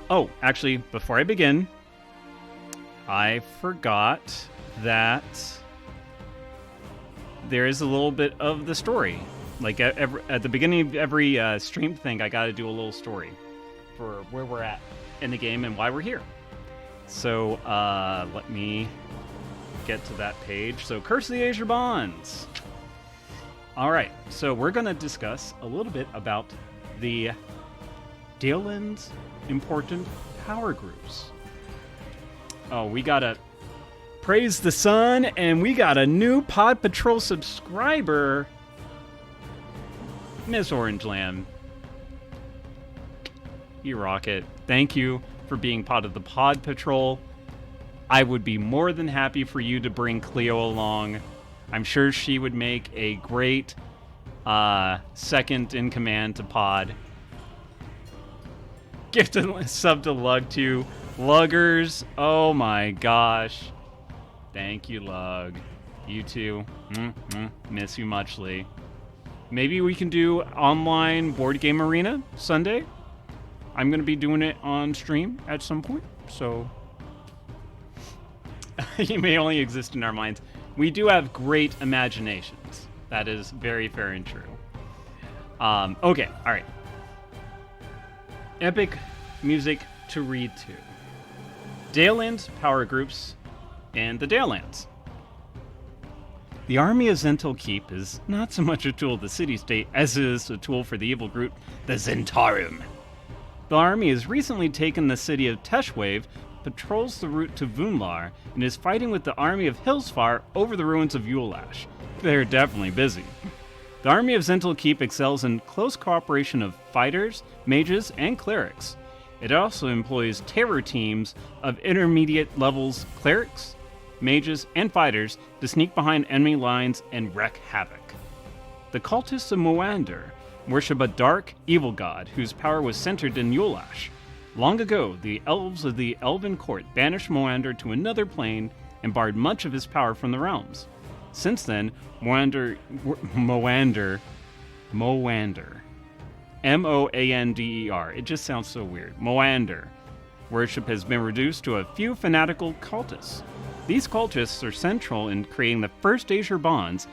Oh, actually, before I begin, I forgot that there is a little bit of the story. Like at the beginning of every stream thing, I got to do a little story for where we're at in the game and why we're here. So let me get to that page. So Curse of the Azure Bonds. All right, so we're going to discuss a little bit about the Dalen's important power groups. Oh, we got to praise the sun, and we got a new Pod Patrol subscriber, Miss Orange Lamb. You rock it. Thank you for being part of the Pod Patrol. I would be more than happy for you to bring Cleo along. I'm sure she would make a great second in command to Pod. Gift a sub to Lug too. Luggers, oh my gosh. Thank you, Lug. You too. Miss you muchly. Maybe we can do online board game arena Sunday. I'm going to be doing it on stream at some point, so you may only exist in our minds. We do have great imaginations. That is very fair and true. Okay, all right. Epic music to read to. Dalen's power groups and the Dalen's. The army of Zentil Keep is not so much a tool of the city-state as it is a tool for the evil group, the Zentarum. The army has recently taken the city of Teshwave, patrols the route to Vunlar, and is fighting with the army of Hillsfar over the ruins of Yulash. They're definitely busy. The army of Zentil Keep excels in close cooperation of fighters, mages, and clerics. It also employs terror teams of intermediate levels clerics, mages, and fighters to sneak behind enemy lines and wreak havoc. The Cultists of Moa worship a dark, evil god whose power was centered in Yulash. Long ago, the elves of the Elven Court banished Moander to another plane and barred much of his power from the realms. Since then, Moander, M-O-A-N-D-E-R, it just sounds so weird, Moander worship has been reduced to a few fanatical cultists. These cultists are central in creating the first Azure Bonds,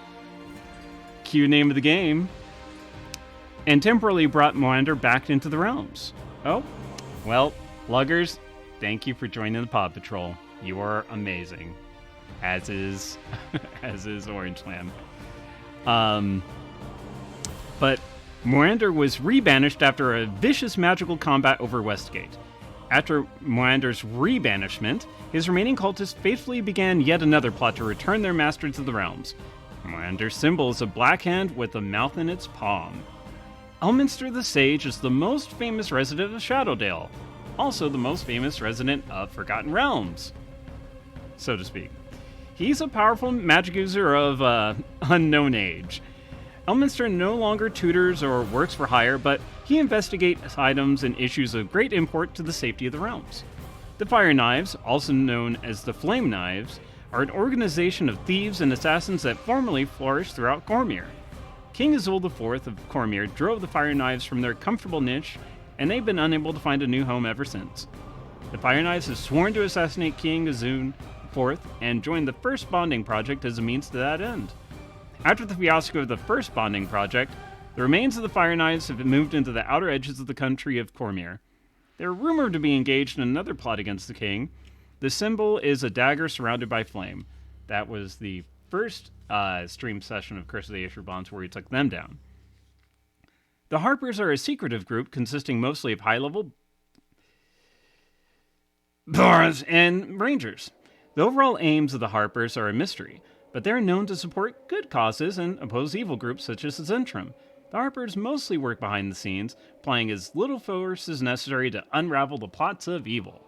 cue name of the game, and temporarily brought Moander back into the realms. Oh, well, Luggers, thank you for joining the Pod Patrol. You are amazing. As is Orange Lamb. But Moander was rebanished after a vicious magical combat over Westgate. After Moander's rebanishment, his remaining cultists faithfully began yet another plot to return their master to the realms. Moander's symbol is a black hand with a mouth in its palm. Elminster the Sage is the most famous resident of Shadowdale, also the most famous resident of Forgotten Realms, so to speak. He's a powerful magic user of unknown age. Elminster no longer tutors or works for hire, but he investigates items and issues of great import to the safety of the realms. The Fire Knives, also known as the Flame Knives, are an organization of thieves and assassins that formerly flourished throughout Kormir. King Azul IV of Kormir drove the Fire Knives from their comfortable niche, and they've been unable to find a new home ever since. The Fire Knives have sworn to assassinate King Azul IV and joined the first bonding project as a means to that end. After the fiasco of the first bonding project, the remains of the Fire Knives have moved into the outer edges of the country of Kormir. They're rumored to be engaged in another plot against the king. The symbol is a dagger surrounded by flame. That was the first stream session of Curse of the Azure Bonds where we took them down. The Harpers are a secretive group consisting mostly of high-level bards and rangers. The overall aims of the Harpers are a mystery, but they're known to support good causes and oppose evil groups such as the Zentrum. The Harpers mostly work behind the scenes, applying as little force as necessary to unravel the plots of evil.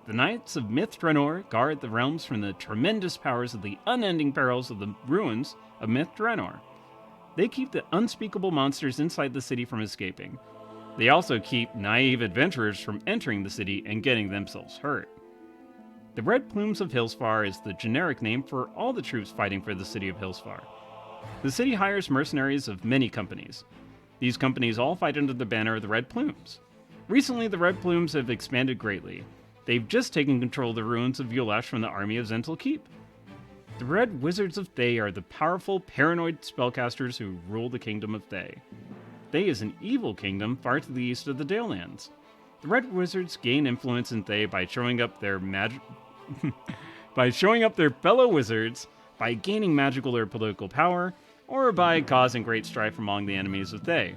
The Knights of Myth Draenor guard the realms from the tremendous powers of the unending perils of the ruins of Myth Draenor. They keep the unspeakable monsters inside the city from escaping. They also keep naive adventurers from entering the city and getting themselves hurt. The Red Plumes of Hillsfar is the generic name for all the troops fighting for the city of Hillsfar. The city hires mercenaries of many companies. These companies all fight under the banner of the Red Plumes. Recently, the Red Plumes have expanded greatly. They've just taken control of the ruins of Yulash from the army of Zental Keep. The Red Wizards of Thay are the powerful, paranoid spellcasters who rule the Kingdom of Thay. Thay is an evil kingdom far to the east of the Dalelands. The Red Wizards gain influence in Thay by showing up their fellow wizards, by gaining magical or political power, or by causing great strife among the enemies of Thay.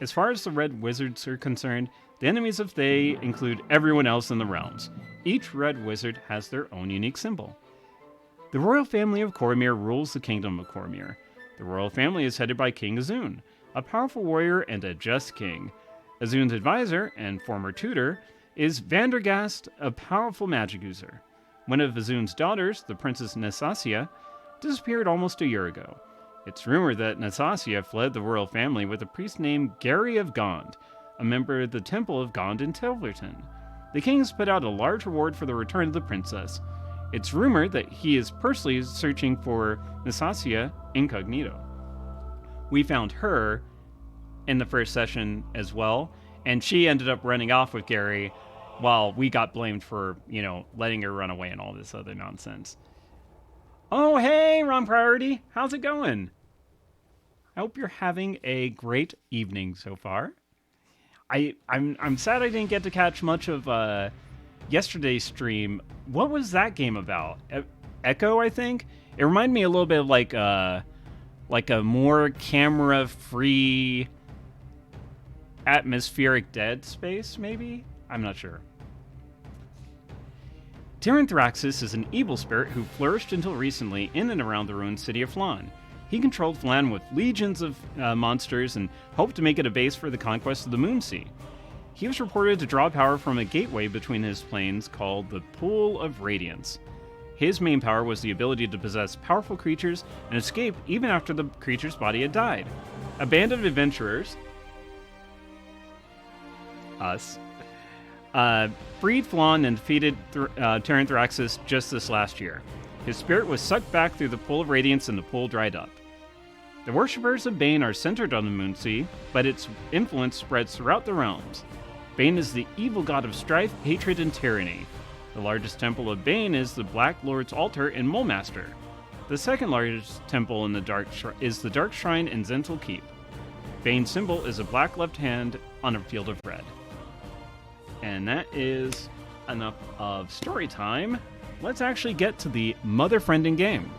As far as the Red Wizards are concerned, the enemies of Thay include everyone else in the realms. Each Red Wizard has their own unique symbol. The royal family of Kormir rules the kingdom of Kormir. The royal family is headed by King Azun, a powerful warrior and a just king. Azun's advisor and former tutor is Vandergast, a powerful magic user. One of Azun's daughters, the Princess Nasasia, disappeared almost a year ago. It's rumored that Nasasia fled the royal family with a priest named Gary of Gond, a member of the Temple of Gond in Tilverton. The king has put out a large reward for the return of the princess. It's rumored that he is personally searching for Nasasia incognito. We found her in the first session as well, and she ended up running off with Gary while we got blamed for, letting her run away and all this other nonsense. Oh, hey, Ron Priority. How's it going? I hope you're having a great evening so far. I'm sad I didn't get to catch much of yesterday's stream. What was that game about? Echo, I think? It reminded me a little bit of like a more camera-free atmospheric Dead Space, maybe? I'm not sure. Pteranthraxis is an evil spirit who flourished until recently in and around the ruined city of Flan. He controlled Flan with legions of monsters and hoped to make it a base for the conquest of the Moonsea. He was reported to draw power from a gateway between his planes called the Pool of Radiance. His main power was the ability to possess powerful creatures and escape even after the creature's body had died. A band of adventurers, us, freed Flan and defeated Pteranthraxis just this last year. His spirit was sucked back through the Pool of Radiance and the pool dried up. The worshippers of Bane are centered on the Moonsea, but its influence spreads throughout the realms. Bane is the evil god of strife, hatred, and tyranny. The largest temple of Bane is the Black Lord's Altar in Mulmaster. The second largest temple in the is the Dark Shrine in Zental Keep. Bane's symbol is a black left hand on a field of red. And that is enough of story time. Let's actually get to the mother-friending game.